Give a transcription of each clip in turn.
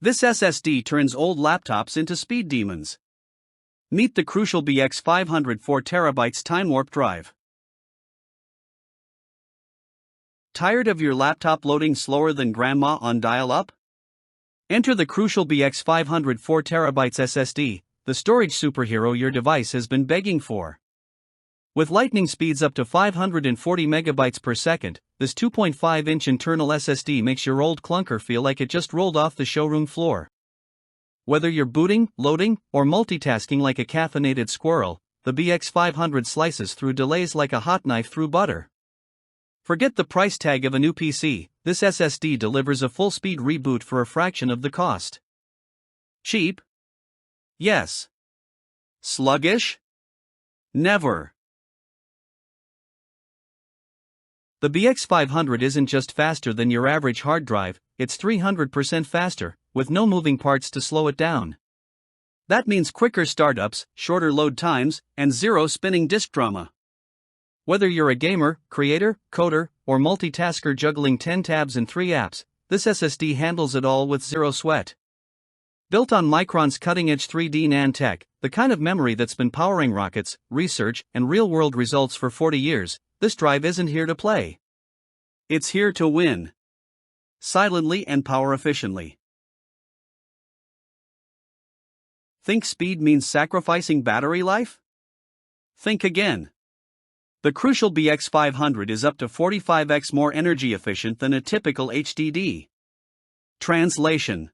This SSD turns old laptops into speed demons. Meet the Crucial BX500 4TB Time Warp Drive. Tired of your laptop loading slower than grandma on dial-up? Enter the Crucial BX500 4TB SSD, the storage superhero your device has been begging for. With lightning speeds up to 540 megabytes per second, this 2.5-inch internal SSD makes your old clunker feel like it just rolled off the showroom floor. Whether you're booting, loading, or multitasking like a caffeinated squirrel, the BX500 slices through delays like a hot knife through butter. Forget the price tag of a new PC, this SSD delivers a full-speed reboot for a fraction of the cost. Cheap? Yes. Sluggish? Never. The BX500 isn't just faster than your average hard drive, it's 300% faster, with no moving parts to slow it down. That means quicker startups, shorter load times, and zero spinning disk drama. Whether you're a gamer, creator, coder, or multitasker juggling 10 tabs and 3 apps, this SSD handles it all with zero sweat. Built on Micron's cutting-edge 3D NAND tech, the kind of memory that's been powering rockets, research, and real-world results for 40 years, this drive isn't here to play. It's here to win. Silently and power efficiently. Think speed means sacrificing battery life? Think again. The Crucial BX500 is up to 45x more energy efficient than a typical HDD. Translation: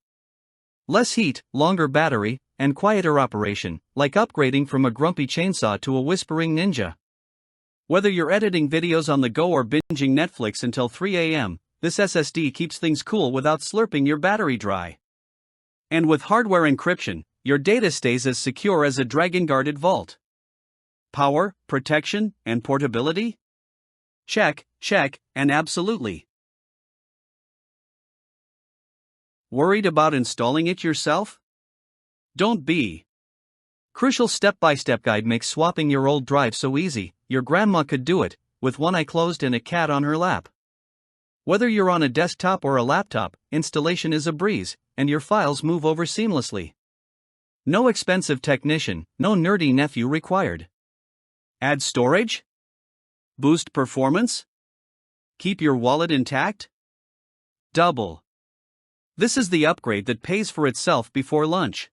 less heat, longer battery, and quieter operation, like upgrading from a grumpy chainsaw to a whispering ninja. Whether you're editing videos on the go or binging Netflix until 3 a.m., this SSD keeps things cool without slurping your battery dry. And with hardware encryption, your data stays as secure as a dragon-guarded vault. Power, protection, and portability? Check, check, and absolutely. Worried about installing it yourself? Don't be. Crucial step-by-step guide makes swapping your old drive so easy, your grandma could do it, with one eye closed and a cat on her lap. Whether you're on a desktop or a laptop, installation is a breeze, and your files move over seamlessly. No expensive technician, no nerdy nephew required. Add storage? Boost performance? Keep your wallet intact? Double. This is the upgrade that pays for itself before lunch.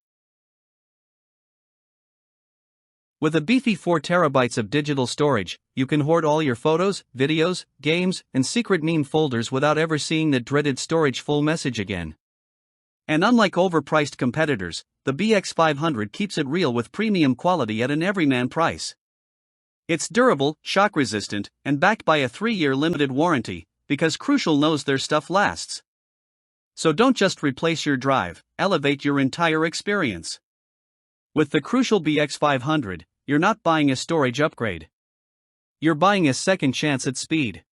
With a beefy 4 terabytes of digital storage, you can hoard all your photos, videos, games, and secret meme folders without ever seeing the dreaded storage full message again. And unlike overpriced competitors, the BX500 keeps it real with premium quality at an everyman price. It's durable, shock-resistant, and backed by a 3-year limited warranty, because Crucial knows their stuff lasts. So don't just replace your drive, elevate your entire experience. With the Crucial BX500, you're not buying a storage upgrade. You're buying a second chance at speed.